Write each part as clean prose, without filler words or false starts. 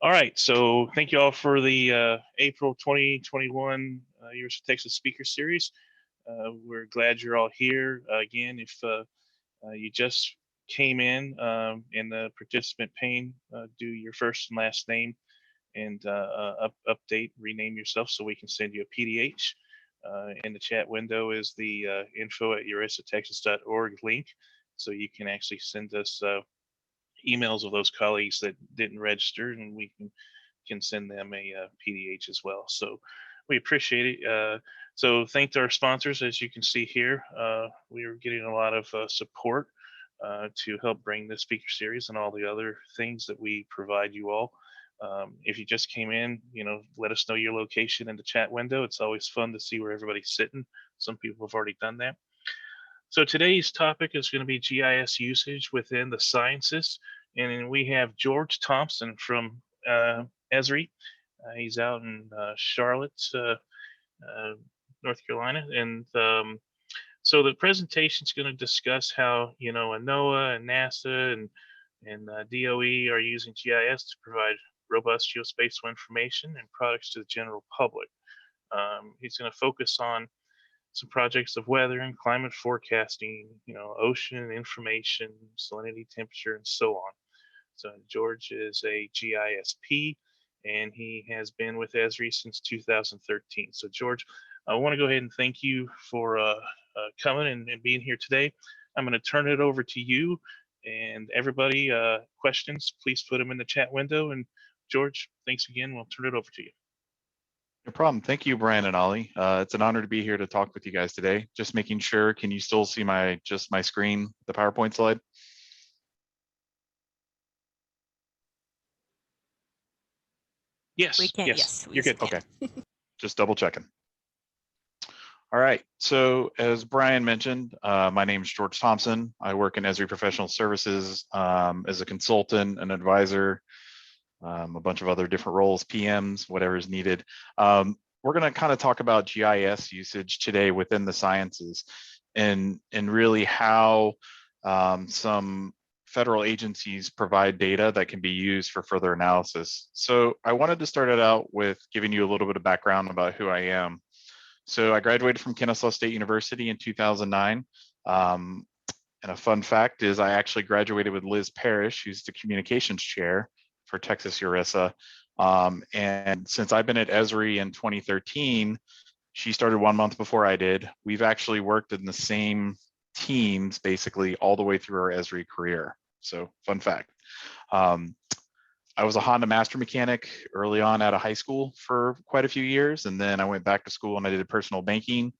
All right, so thank you all for the April 2021 University of Texas Speaker Series. We're glad you're all here. Again, if you just came in the participant pane, do your first and last name and update, rename yourself so we can send you a PDH. In the chat window is the info@ursatexas.org link, so you can actually send us emails of those colleagues that didn't register, and we can send them a PDH as well. So we appreciate it. So thank our sponsors. As you can see here, we are getting a lot of support to help bring the speaker series and all the other things that we provide you all. If you just came in, let us know your location in the chat window. It's always fun to see where everybody's sitting. Some people have already done that. So today's topic is going to be GIS usage within the sciences. And we have George Thompson from Esri. He's out in Charlotte, North Carolina. And so the presentation is going to discuss how, Noaa and NASA and DOE are using GIS to provide robust geospatial information and products to the general public. He's going to focus on some projects of weather and climate forecasting, ocean information, salinity, temperature, and so on. So George is a GISP, and he has been with Esri since 2013. So George, I want to go ahead and thank you for coming and being here today. I'm going to turn it over to you, and everybody, questions, please put them in the chat window. And George, thanks again. We'll turn it over to you. No problem. Thank you, Brian and Ollie. It's an honor to be here to talk with you guys today. Just making sure, can you still see my screen, the PowerPoint slide? Yes, we can. yes, you're we good. Okay, just double checking. All right, so as Brian mentioned, my name is George Thompson. I work in Esri Professional Services as a consultant, an advisor, a bunch of other different roles, PMs, whatever is needed. We're going to kind of talk about GIS usage today within the sciences and really how some federal agencies provide data that can be used for further analysis. So I wanted to start it out with giving you a little bit of background about who I am. So I graduated from Kennesaw State University in 2009. And a fun fact is I actually graduated with Liz Parrish, who's the communications chair for Texas URSA. And since I've been at Esri in 2013, she started 1 month before I did. We've actually worked in the same teams basically all the way through our Esri career. So fun fact. I was a Honda master mechanic early on out of high school for quite a few years. And then I went back to school and I did personal banking.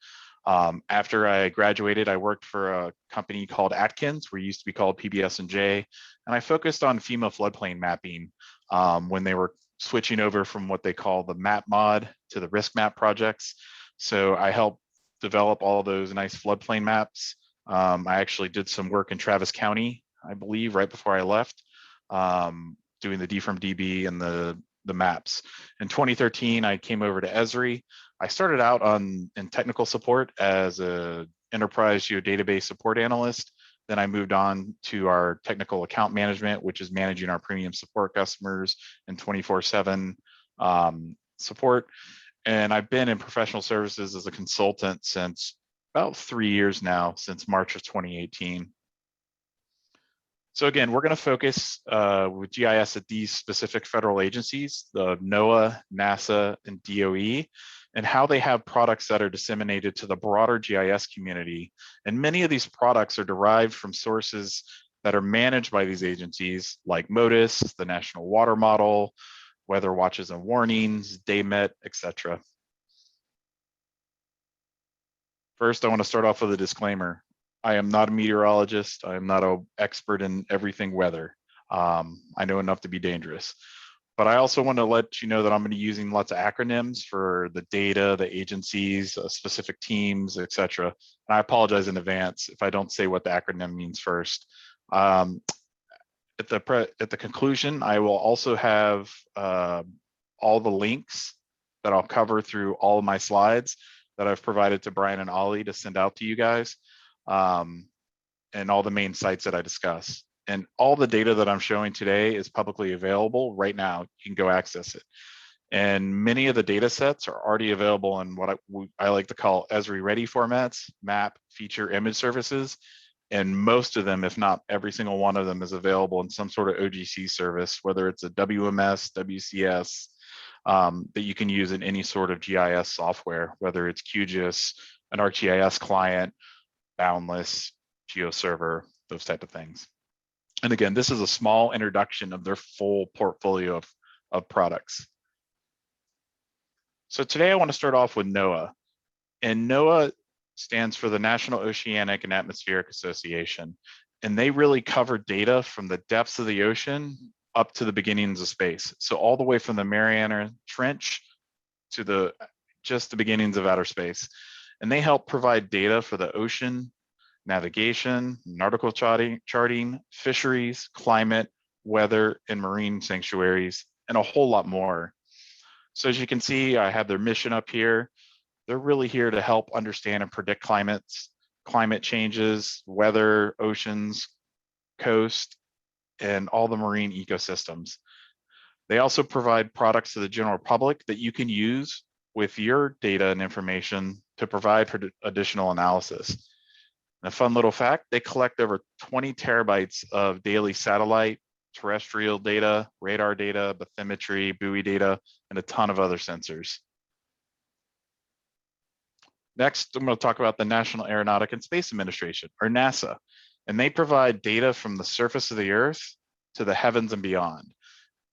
After I graduated, I worked for a company called Atkins, where it used to be called PBS&J. And I focused on FEMA floodplain mapping when they were switching over from what they call the map mod to the risk map projects. So I helped develop all those nice floodplain maps. I actually did some work in Travis County, I believe, right before I left, doing the D from DB and the maps. In 2013, I came over to Esri. I started out in technical support as a enterprise geodatabase support analyst. Then I moved on to our technical account management, which is managing our premium support customers and 24/7 support. And I've been in professional services as a consultant since about 3 years now, since March of 2018. So again, we're going to focus with GIS at these specific federal agencies, the NOAA, NASA, and DOE, and how they have products that are disseminated to the broader GIS community. And many of these products are derived from sources that are managed by these agencies, like MODIS, the National Water Model, Weather Watches and Warnings, Demet, etc. First, I want to start off with a disclaimer. I am not a meteorologist. I am not an expert in everything weather. I know enough to be dangerous. But I also want to let you know that I'm going to be using lots of acronyms for the data, the agencies, specific teams, etc. And I apologize in advance if I don't say what the acronym means first. At the conclusion, I will also have all the links that I'll cover through all of my slides that I've provided to Brian and Ollie to send out to you guys, and all the main sites that I discuss. And all the data that I'm showing today is publicly available right now. You can go access it. And many of the data sets are already available in what I like to call Esri ready formats, map, feature, image services. And most of them, if not every single one of them, is available in some sort of OGC service, whether it's a WMS, WCS, that you can use in any sort of GIS software, whether it's QGIS, an ArcGIS client, Boundless, GeoServer, those type of things. And again, this is a small introduction of their full portfolio of products. So today I want to start off with Noaa. And Noaa stands for the National Oceanic and Atmospheric Association. And they really cover data from the depths of the ocean up to the beginnings of space. So all the way from the Mariana Trench to just the beginnings of outer space. And they help provide data for the ocean, navigation, nautical charting, fisheries, climate, weather, and marine sanctuaries, and a whole lot more. So as you can see, I have their mission up here. They're really here to help understand and predict climate changes, weather, oceans, coast, and all the marine ecosystems. They also provide products to the general public that you can use with your data and information to provide additional analysis. And a fun little fact, they collect over 20 terabytes of daily satellite, terrestrial data, radar data, bathymetry, buoy data, and a ton of other sensors. Next, I'm going to talk about the National Aeronautics and Space Administration, or NASA, and they provide data from the surface of the Earth to the heavens and beyond.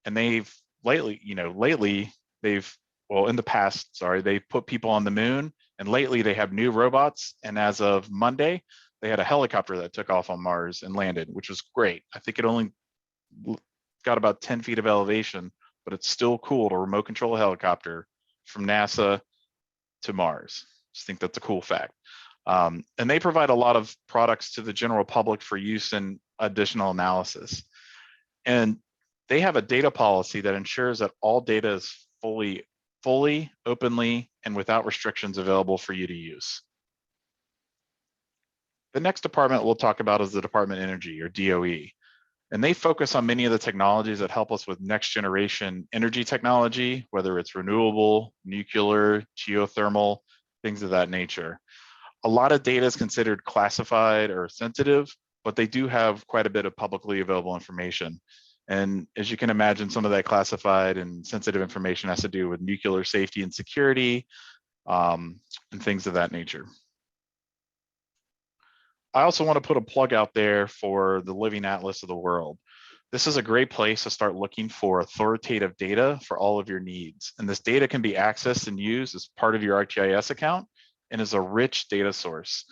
And they've lately, well, in the past, sorry, they've put people on the moon, and lately they have new robots. And as of Monday, they had a helicopter that took off on Mars and landed, which was great. I think it only got about 10 feet of elevation, but it's still cool to remote control a helicopter from NASA to Mars. Just think that's a cool fact. And they provide a lot of products to the general public for use in additional analysis. And they have a data policy that ensures that all data is fully, openly, and without restrictions available for you to use. The next department we'll talk about is the Department of Energy, or DOE. And they focus on many of the technologies that help us with next generation energy technology, whether it's renewable, nuclear, geothermal, things of that nature. A lot of data is considered classified or sensitive, but they do have quite a bit of publicly available information. And as you can imagine, some of that classified and sensitive information has to do with nuclear safety and security, and things of that nature. I also want to put a plug out there for the Living Atlas of the World. This is a great place to start looking for authoritative data for all of your needs. And this data can be accessed and used as part of your ArcGIS account and is a rich data source.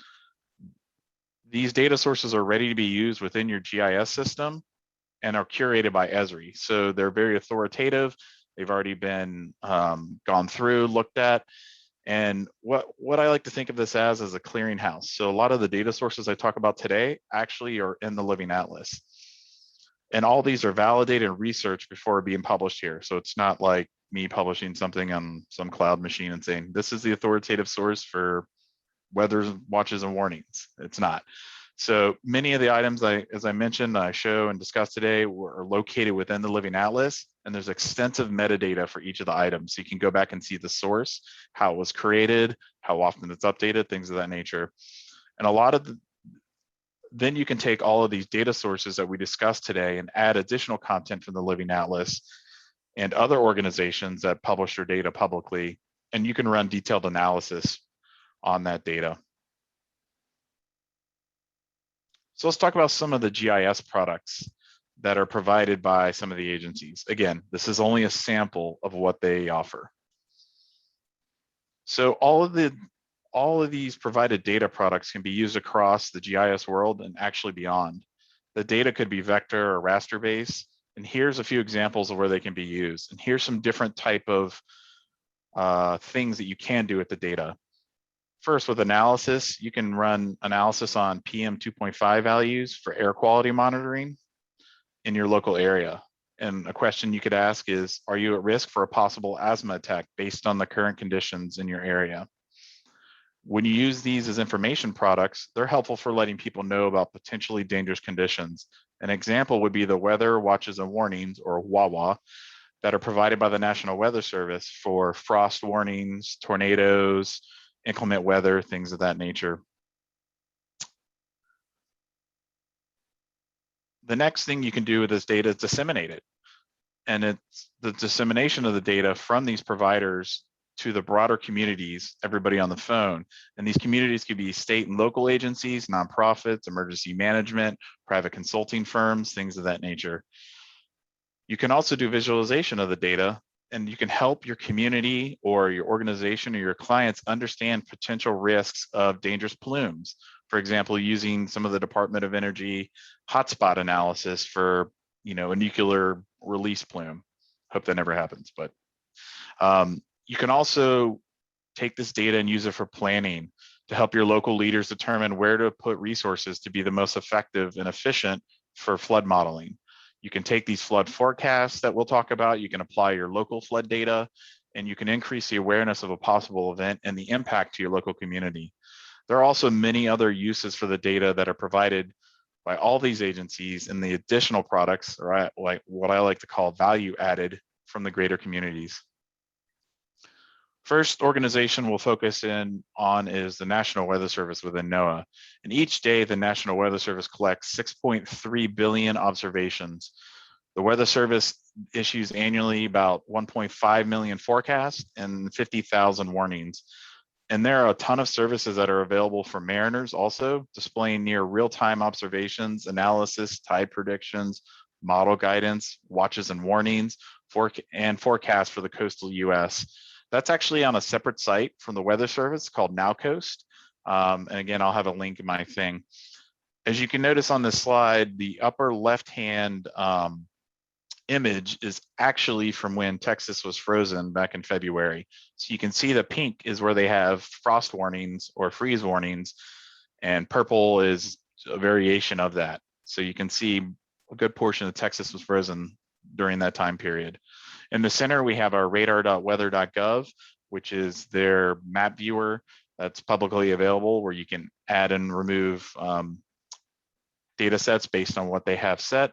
These data sources are ready to be used within your GIS system and are curated by Esri. So they're very authoritative. They've already been gone through, looked at. And what I like to think of this as is a clearinghouse. So a lot of the data sources I talk about today actually are in the Living Atlas. And all these are validated and researched before being published here. So it's not like me publishing something on some cloud machine and saying, this is the authoritative source for weather watches and warnings. It's not. So many of the items, as I mentioned, I show and discuss today are located within the Living Atlas, and there's extensive metadata for each of the items. So you can go back and see the source, how it was created, how often it's updated, things of that nature. And a lot of then you can take all of these data sources that we discussed today and add additional content from the Living Atlas and other organizations that publish their data publicly, and you can run detailed analysis on that data. So let's talk about some of the GIS products that are provided by some of the agencies. Again, this is only a sample of what they offer. So all of these provided data products can be used across the GIS world and actually beyond. The data could be vector or raster based, and here's a few examples of where they can be used. And here's some different type of things that you can do with the data. First, with analysis, you can run analysis on PM 2.5 values for air quality monitoring in your local area. And a question you could ask is, are you at risk for a possible asthma attack based on the current conditions in your area? When you use these as information products, they're helpful for letting people know about potentially dangerous conditions. An example would be the weather watches and warnings, or WAWA, that are provided by the National Weather Service for frost warnings, tornadoes, inclement weather, things of that nature. The next thing you can do with this data is disseminate it. And it's the dissemination of the data from these providers to the broader communities, everybody on the phone. And these communities could be state and local agencies, nonprofits, emergency management, private consulting firms, things of that nature. You can also do visualization of the data, and you can help your community or your organization or your clients understand potential risks of dangerous plumes. For example, using some of the Department of Energy hotspot analysis for, a nuclear release plume. Hope that never happens, but you can also take this data and use it for planning to help your local leaders determine where to put resources to be the most effective and efficient for flood modeling. You can take these flood forecasts that we'll talk about, you can apply your local flood data, and you can increase the awareness of a possible event and the impact to your local community. There are also many other uses for the data that are provided by all these agencies, and the additional products, or like what I like to call value added from the greater communities. First organization we'll focus in on is the National Weather Service within NOAA. And each day, the National Weather Service collects 6.3 billion observations. The Weather Service issues annually about 1.5 million forecasts and 50,000 warnings. And there are a ton of services that are available for mariners also, displaying near real-time observations, analysis, tide predictions, model guidance, watches and warnings, and forecasts for the coastal US. That's actually on a separate site from the Weather Service called NowCoast. And again, I'll have a link in my thing. As you can notice on this slide, the upper left-hand image is actually from when Texas was frozen back in February. So you can see the pink is where they have frost warnings or freeze warnings, and purple is a variation of that. So you can see a good portion of Texas was frozen during that time period. In the center, we have our radar.weather.gov, which is their map viewer that's publicly available, where you can add and remove data sets based on what they have set.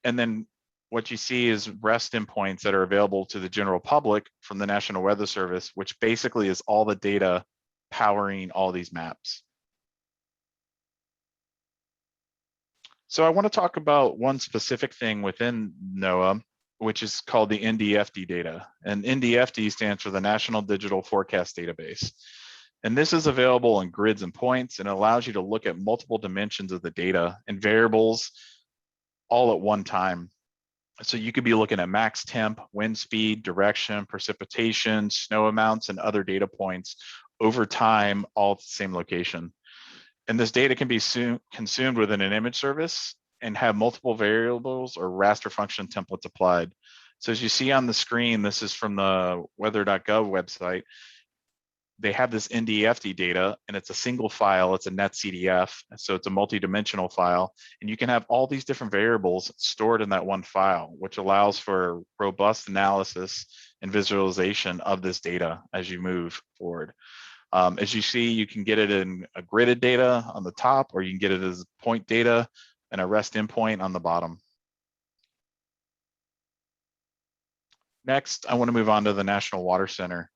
And then what you see is rest endpoints that are available to the general public from the National Weather Service, which basically is all the data powering all these maps. So I want to talk about one specific thing within NOAA, which is called the Ndfd Data. And Ndfd stands for the National Digital Forecast Database. And this is available in grids and points, and it allows you to look at multiple dimensions of the data and variables all at one time. So you could be looking at max temp, wind speed, direction, precipitation, snow amounts, and other data points over time, all at the same location. And this data can be consumed within an image service and have multiple variables or raster function templates applied. So as you see on the screen, this is from the weather.gov website. They have this Ndfd data, and it's a single file. It's a netcdf, so it's a multi-dimensional file, and you can have all these different variables stored in that one file, which allows for robust analysis and visualization of this data as you move forward. As you see, you can get it in a gridded data on the top, or you can get it as point data and a REST endpoint on the bottom. Next, I want to move on to the National Water Center.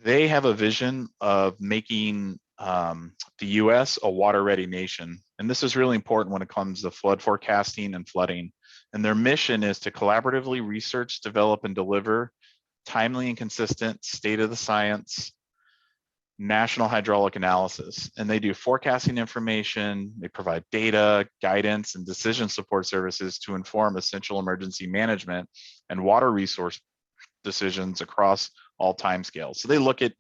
They have a vision of making the US a water-ready nation. And this is really important when it comes to flood forecasting and flooding. And their mission is to collaboratively research, develop, and deliver timely and consistent state-of-the-science national hydraulic analysis. And they do forecasting information, they provide data, guidance, and decision support services to inform essential emergency management and water resource decisions across all timescales. So they look at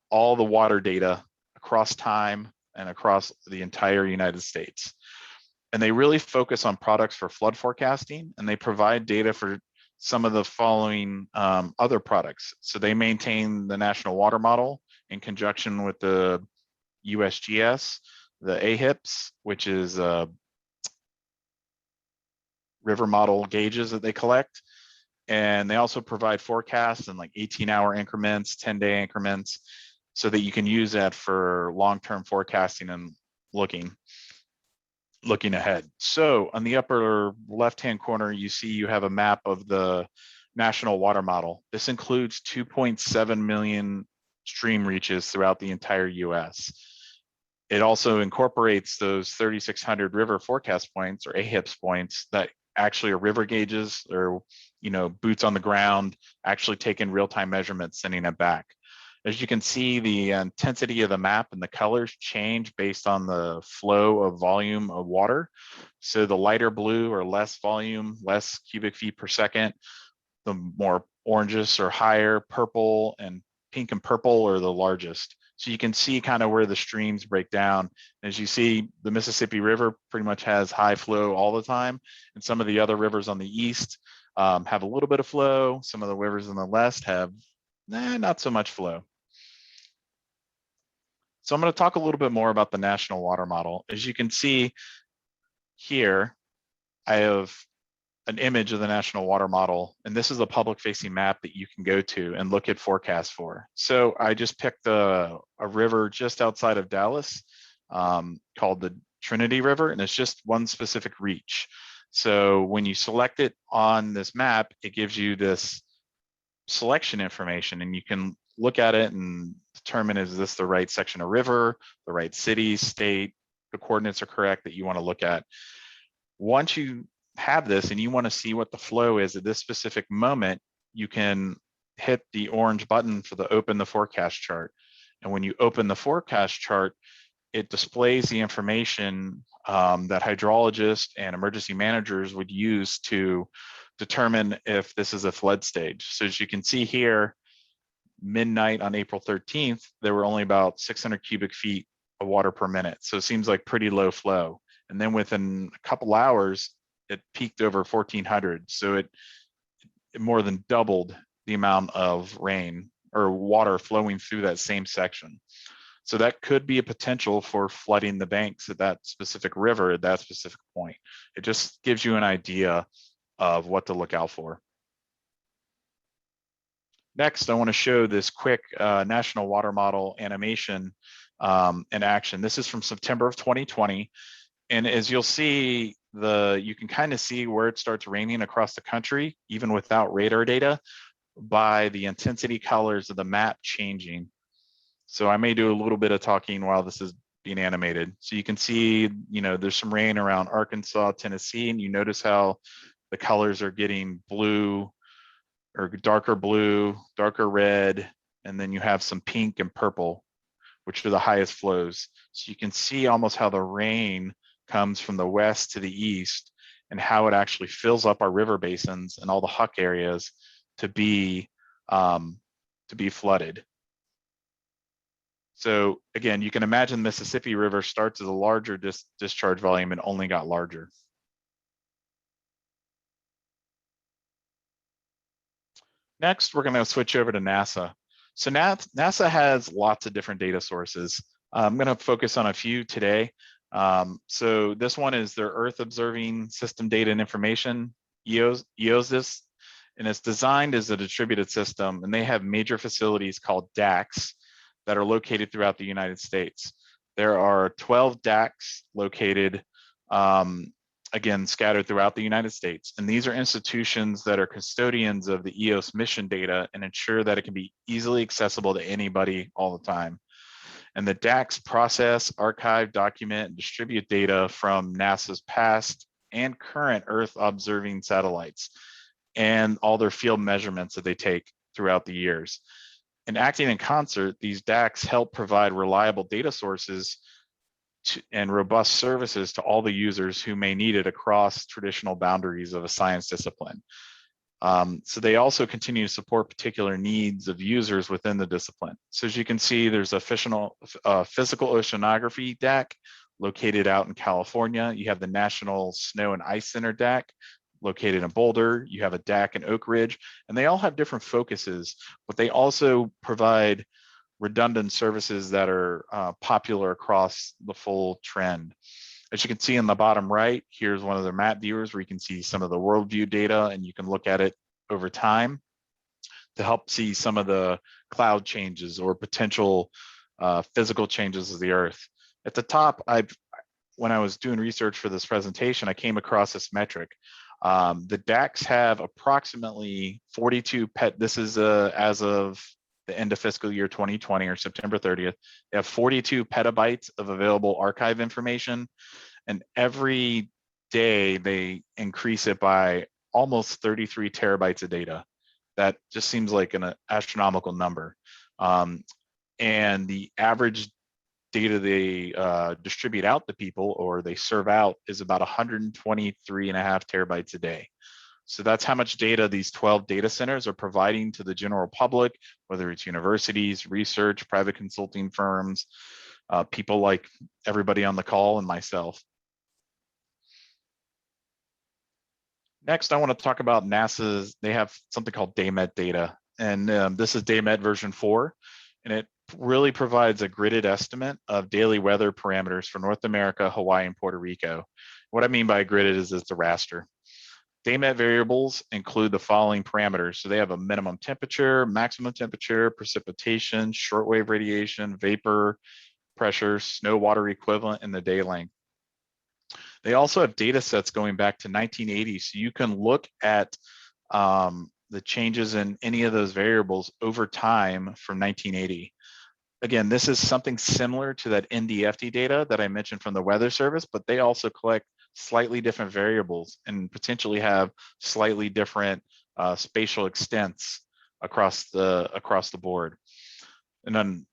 all the water data across time and across the entire United States. And they really focus on products for flood forecasting, and they provide data for some of the following other products. So they maintain the National Water Model in conjunction with the USGS, the AHIPS, which is river model gauges that they collect. And they also provide forecasts in like 18-hour increments, 10-day increments, so that you can use that for long-term forecasting and looking. looking ahead. So on the upper left-hand corner, you see you have a map of the national water model. This includes 2.7 million stream reaches throughout the entire US. It also incorporates those 3,600 river forecast points or AHIPS points that actually are river gauges or, boots on the ground, actually taking real-time measurements, sending it back. As you can see, the intensity of the map and the colors change based on the flow of volume of water. So the lighter blue or less volume, less cubic feet per second, the more oranges or higher, purple and pink and purple are the largest. So you can see kind of where the streams break down. As you see, the Mississippi River pretty much has high flow all the time. And some of the other rivers on the east have a little bit of flow. Some of the rivers on the west have not so much flow. So I'm going to talk a little bit more about the national water model. As you can see here, I have an image of the national water model, and this is a public facing map that you can go to and look at forecasts for. So I just picked a river just outside of Dallas called the Trinity River, and it's just one specific reach. So when you select it on this map, it gives you this selection information, and you can look at it and determine, is this the right section of river, the right city, state, the coordinates are correct that you want to look at. Once you have this and you want to see what the flow is at this specific moment, you can hit the orange button for the open the forecast chart. And when you open the forecast chart, it displays the information that hydrologists and emergency managers would use to determine if this is a flood stage. So as you can see here, midnight on April 13th, there were only about 600 cubic feet of water per minute. So it seems like pretty low flow. And then within a couple hours, it peaked over 1,400. So it more than doubled the amount of rain or water flowing through that same section. So that could be a potential for flooding the banks at that specific river at that specific point. It just gives you an idea of what to look out for. Next, I want to show this quick national water model animation in action. This is from September of 2020. And as you'll see, you can kind of see where it starts raining across the country, even without radar data, by the intensity colors of the map changing. So I may do a little bit of talking while this is being animated. So you can see, there's some rain around Arkansas, Tennessee, and you notice how the colors are getting blue or darker blue, darker red, and then you have some pink and purple, which are the highest flows. So you can see almost how the rain comes from the west to the east and how it actually fills up our river basins and all the huck areas to be flooded. So again, you can imagine Mississippi River starts as a larger discharge volume and only got larger. Next, we're going to switch over to NASA. So NASA has lots of different data sources. I'm going to focus on a few today. So this one is their Earth Observing System Data and Information, EOSIS, and it's designed as a distributed system, and they have major facilities called DACs that are located throughout the United States. There are 12 DACs located, again, scattered throughout the United States. And these are institutions that are custodians of the EOS mission data and ensure that it can be easily accessible to anybody all the time. And the DACs process, archive, document, and distribute data from NASA's past and current Earth observing satellites and all their field measurements that they take throughout the years. And acting in concert, these DACs help provide reliable data sources and robust services to all the users who may need it across traditional boundaries of a science discipline. So they also continue to support particular needs of users within the discipline. So as you can see, there's a physical oceanography DAC located out in California. You have the National Snow and Ice Center DAC located in Boulder. You have a DAC in Oak Ridge, and they all have different focuses, but they also provide redundant services that are popular across the full trend. As you can see in the bottom right, here's one of the map viewers where you can see some of the worldview data, and you can look at it over time to help see some of the cloud changes or potential physical changes of the Earth. At the top, I've when I was doing research for this presentation, I came across this metric. The DACs have approximately 42 pet. This is as of the end of fiscal year 2020 or September 30th. They have 42 petabytes of available archive information, and every day they increase it by almost 33 terabytes of data. That just seems like an astronomical number. And the average data they distribute out to people or they serve out is about 123 and a half terabytes a day. So that's how much data these 12 data centers are providing to the general public, whether it's universities, research, private consulting firms, people like everybody on the call and myself. Next, I want to talk about NASA's, they have something called Demet Data. And this is Demet version 4. And it really provides a gridded estimate of daily weather parameters for North America, Hawaii, and Puerto Rico. What I mean by gridded is it's a raster. Demet variables include the following parameters. So they have a minimum temperature, maximum temperature, precipitation, shortwave radiation, vapor, pressure, snow water equivalent, and the day length. They also have data sets going back to 1980, so you can look at the changes in any of those variables over time from 1980. Again, this is something similar to that Ndfd data that I mentioned from the Weather Service, but they also collect slightly different variables and potentially have slightly different spatial extents across the board. And then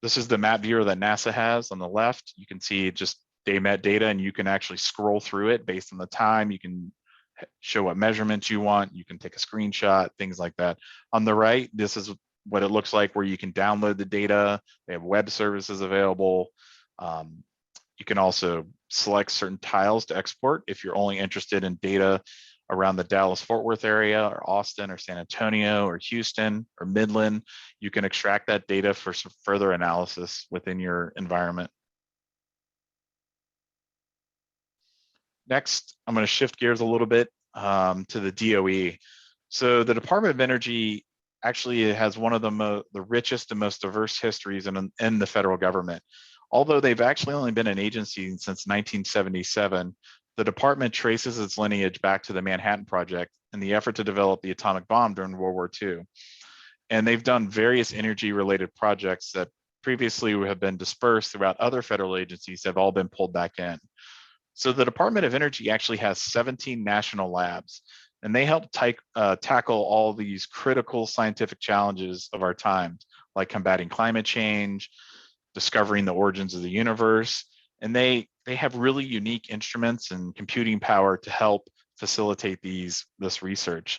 this is the map viewer that NASA has on the left. You can see just Demet data, and you can actually scroll through it based on the time. You can show what measurements you want. You can take a screenshot, things like that. On the right, this is what it looks like where you can download the data. They have web services available. You can also select certain tiles to export if you're only interested in data around the Dallas-Fort Worth area or Austin or San Antonio or Houston or Midland. You can extract that data for some further analysis within your environment. Next, I'm going to shift gears a little bit to the DOE. So the Department of Energy actually has one of the richest and most diverse histories in the federal government. Although they've actually only been an agency since 1977, the department traces its lineage back to the Manhattan Project and the effort to develop the atomic bomb during World War II. And they've done various energy-related projects that previously have been dispersed throughout other federal agencies have all been pulled back in. So the Department of Energy actually has 17 national labs, and they help tackle all these critical scientific challenges of our time, like combating climate change, discovering the origins of the universe, and they have really unique instruments and computing power to help facilitate this research.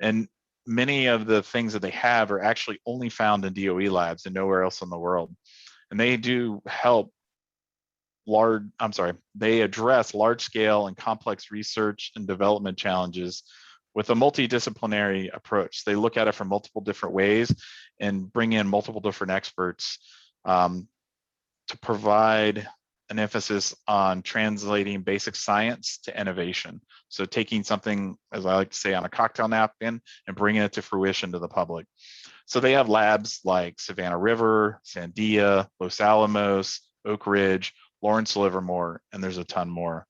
And many of the things that they have are actually only found in DOE labs and nowhere else in the world. And they do help they address large scale and complex research and development challenges with a multidisciplinary approach. They look at it from multiple different ways and bring in multiple different experts to provide an emphasis on translating basic science to innovation. So taking something, as I like to say, on a cocktail napkin and bringing it to fruition to the public. So they have labs like Savannah River, Sandia, Los Alamos, Oak Ridge, Lawrence Livermore, and there's a ton more.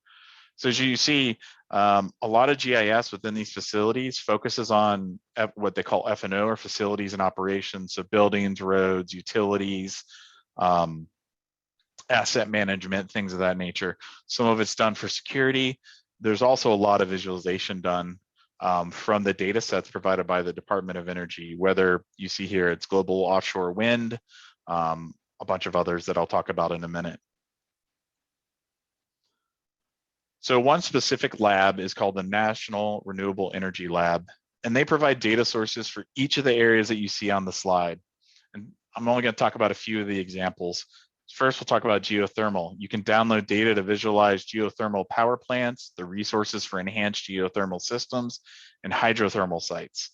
So as you see, a lot of GIS within these facilities focuses on what they call F&O, or facilities and operations, so buildings, roads, utilities, asset management, things of that nature. Some of it's done for security. There's also a lot of visualization done from the data sets provided by the Department of Energy, whether you see here it's global offshore wind, a bunch of others that I'll talk about in a minute. So one specific lab is called the National Renewable Energy Lab, and they provide data sources for each of the areas that you see on the slide. And I'm only going to talk about a few of the examples. First, we'll talk about geothermal. You can download data to visualize geothermal power plants, the resources for enhanced geothermal systems, and hydrothermal sites.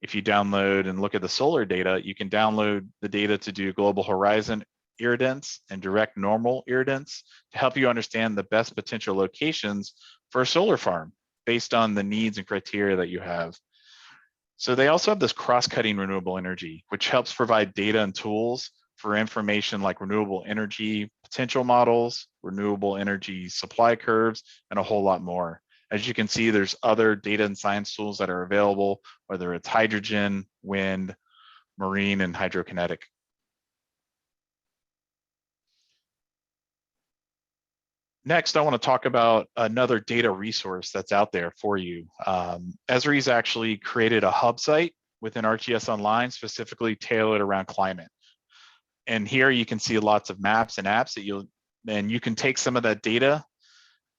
If you download and look at the solar data, you can download the data to do global horizon irradiance and direct normal irradiance to help you understand the best potential locations for a solar farm based on the needs and criteria that you have. So they also have this cross-cutting renewable energy, which helps provide data and tools for information like renewable energy potential models, renewable energy supply curves, and a whole lot more. As you can see, there's other data and science tools that are available, whether it's hydrogen, wind, marine, and hydrokinetic. Next, I want to talk about another data resource that's out there for you. Esri's actually created a hub site within ArcGIS Online, specifically tailored around climate. And here you can see lots of maps and apps that you can take some of that data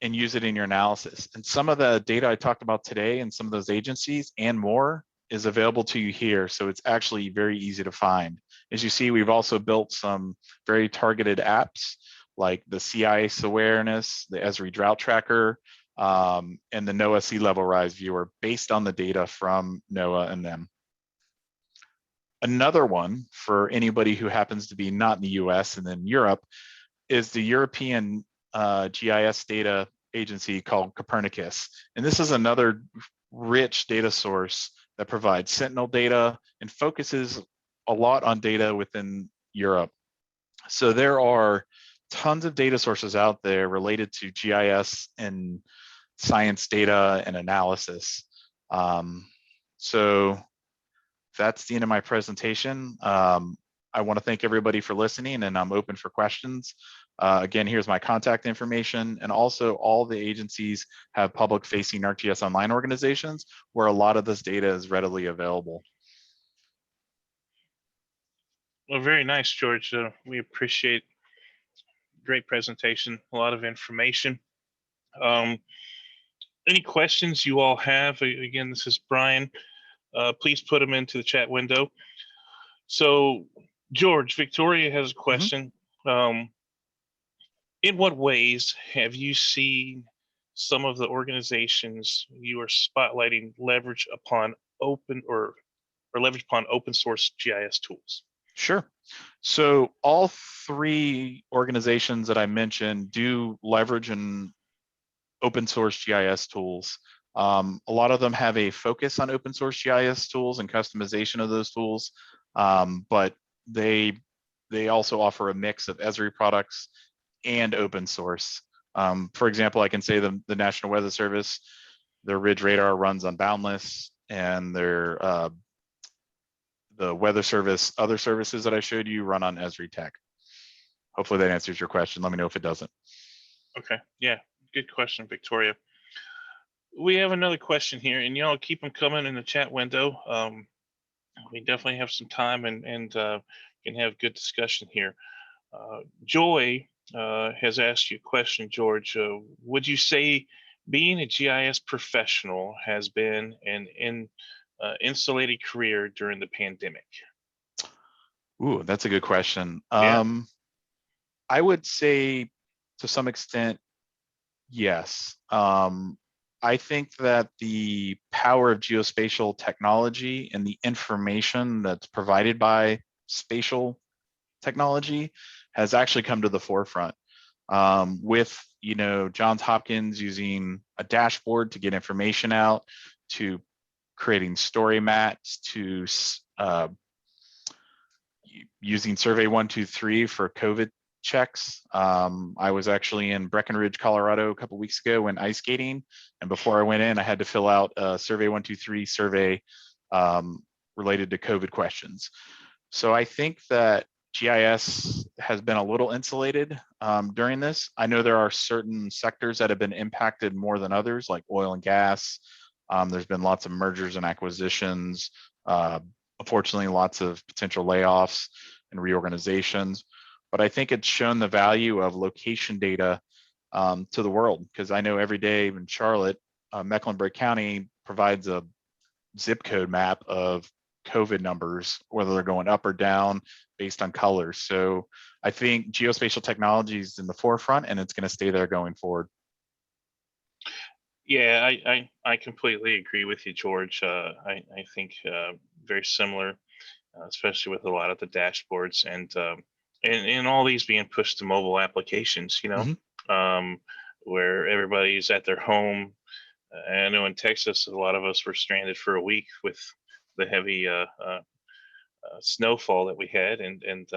and use it in your analysis. And some of the data I talked about today and some of those agencies and more is available to you here. So it's actually very easy to find. As you see, we've also built some very targeted apps like the sea ice awareness, the Esri drought tracker, and the Noaa sea level rise viewer based on the data from Noaa and them. Another one for anybody who happens to be not in the US and then Europe is the European GIS data agency called Copernicus. And this is another rich data source that provides sentinel data and focuses a lot on data within Europe. So there are tons of data sources out there related to GIS and science data and analysis. So that's the end of my presentation. I want to thank everybody for listening, and I'm open for questions. Again, here's my contact information, and also all the agencies have public-facing ArcGIS Online organizations where a lot of this data is readily available. Well, very nice, George. We appreciate great presentation, a lot of information. Any questions you all have? Again, this is Brian. Please put them into the chat window. So, George, Victoria has a question. In what ways have you seen some of the organizations you are spotlighting leverage upon open source GIS tools? Sure. So all three organizations that I mentioned do leverage and open source GIS tools. A lot of them have a focus on open source GIS tools and customization of those tools, but they also offer a mix of Esri products and open source. For example, I can say the National Weather Service, their Ridge Radar runs on Boundless, and their the Weather Service other services that I showed you run on Esri Tech. Hopefully that answers your question. Let me know if it doesn't. Okay, yeah, good question, Victoria. We have another question here, and y'all keep them coming in the chat window. We definitely have some time and can have good discussion here. Joy has asked you a question, George. Would you say being a GIS professional has been an insulated career during the pandemic? Ooh, that's a good question. Yeah. I would say to some extent, yes. I think that the power of geospatial technology and the information that's provided by spatial technology has actually come to the forefront. With Johns Hopkins using a dashboard to get information out, to creating story mats, to using Survey 123 for COVID checks. I was actually in Breckenridge, Colorado a couple weeks ago when ice skating, and before I went in, I had to fill out a Survey 123 survey related to COVID questions. So I think that GIS has been a little insulated during this. I know there are certain sectors that have been impacted more than others, like oil and gas. There's been lots of mergers and acquisitions. Unfortunately, lots of potential layoffs and reorganizations. But I think it's shown the value of location data to the world, because I know every day in Charlotte, Mecklenburg County provides a zip code map of COVID numbers, whether they're going up or down based on colors. So I think geospatial technology is in the forefront, and it's going to stay there going forward. Yeah, I completely agree with you, George. I think very similar, especially with a lot of the dashboards and all these being pushed to mobile applications, where everybody's at their home. I know in Texas, a lot of us were stranded for a week with the heavy snowfall that we had, and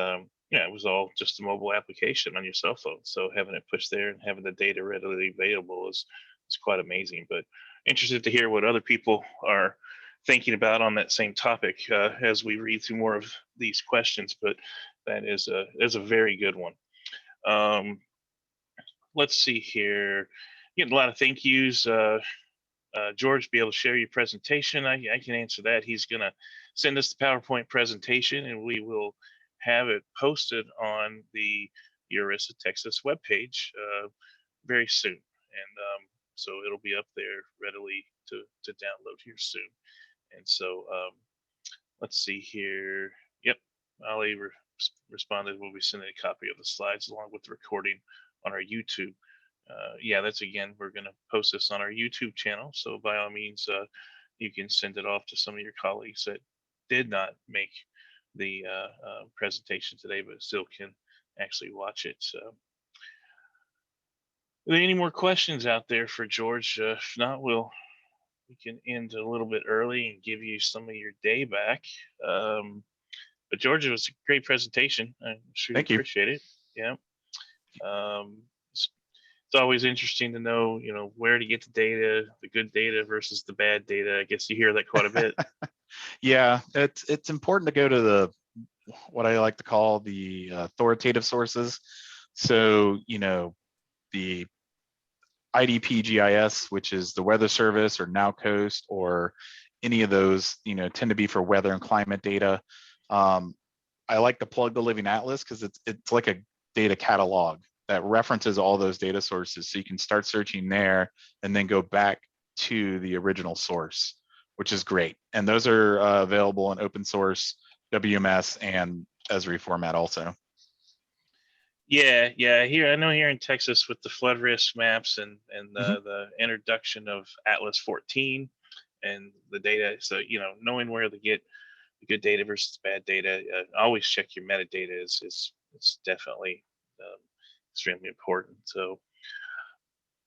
yeah, it was all just a mobile application on your cell phone. So having it pushed there and having the data readily available is quite amazing. But interested to hear what other people are thinking about on that same topic as we read through more of these questions. But that is a very good one. Let's see here. Getting a lot of thank yous. George, be able to share your presentation. I can answer that. He's going to send us the PowerPoint presentation, and we will have it posted on the Eurissa Texas webpage very soon. And so it'll be up there readily to download here soon. And so let's see here. Yep, Ali responded. We'll be sending a copy of the slides along with the recording on our YouTube. Yeah, that's again, we're going to post this on our YouTube channel. So by all means, you can send it off to some of your colleagues that did not make the presentation today, but still can actually watch it. So, are there any more questions out there for George? If not, we can end a little bit early and give you some of your day back. But George, it was a great presentation. I'm sure you appreciate it. Yeah. It's always interesting to know, where to get the data, the good data versus the bad data. I guess you hear that quite a bit. Yeah, it's important to go to what I like to call the authoritative sources. So, the IDP GIS, which is the Weather Service or NowCoast or any of those, tend to be for weather and climate data. I like to plug the Living Atlas because it's like a data catalog that references all those data sources. So you can start searching there and then go back to the original source, which is great. And those are available in open source, WMS, and Esri format also. Yeah. Here, I know here in Texas with the flood risk maps and the introduction of Atlas 14 and the data. So, knowing where to get the good data versus bad data, always check your metadata is definitely extremely important. So,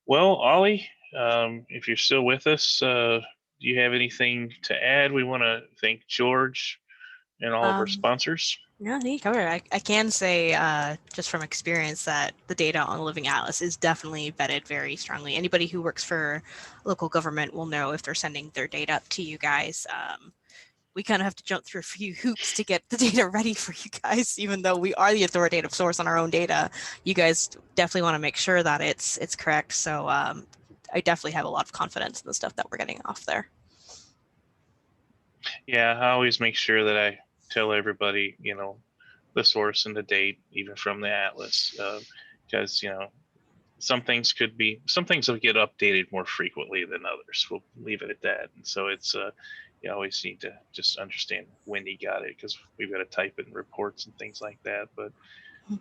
well, Ollie, if you're still with us, do you have anything to add? We want to thank George and all of our sponsors. No, you covered it. I can say, just from experience, that the data on Living Atlas is definitely vetted very strongly. Anybody who works for local government will know if they're sending their data up to you guys. We kind of have to jump through a few hoops to get the data ready for you guys, even though we are the authoritative source on our own data. You guys definitely want to make sure that it's correct. So I definitely have a lot of confidence in the stuff that we're getting off there. Yeah, I always make sure that I tell everybody, the source and the date, even from the Atlas, because, some things will get updated more frequently than others. We'll leave it at that. And so it's, you always need to just understand when you got it, because we've got to type in reports and things like that. But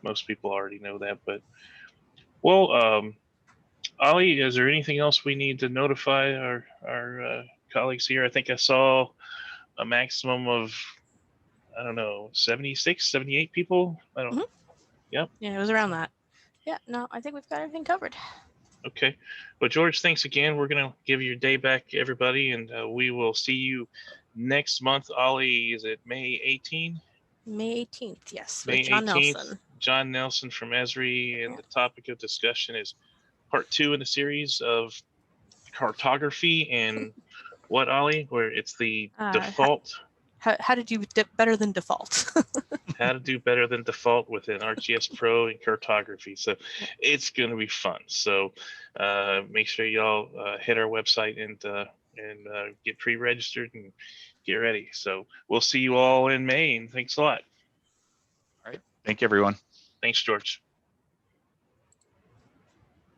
most people already know that. But, well, Ali, is there anything else we need to notify our colleagues here? I think I saw a maximum of, I don't know, 76, 78 people. I don't. Yep. Yeah, it was around that. Yeah, no, I think we've got everything covered. Okay. Well, George, thanks again. We're going to give your day back, everybody, and we will see you next month. Ollie, is it May 18th? May 18th, yes, May with John 18th. Nelson. John Nelson from Esri, and the topic of discussion is part 2 in the series of cartography and what, Ollie? Where it's the default. How to do better than default. How to do better than default within ArcGIS Pro and cartography. So it's going to be fun. So make sure y'all hit our website and get pre-registered and get ready. So we'll see you all in May, and thanks a lot. All right. Thank you, everyone. Thanks, George.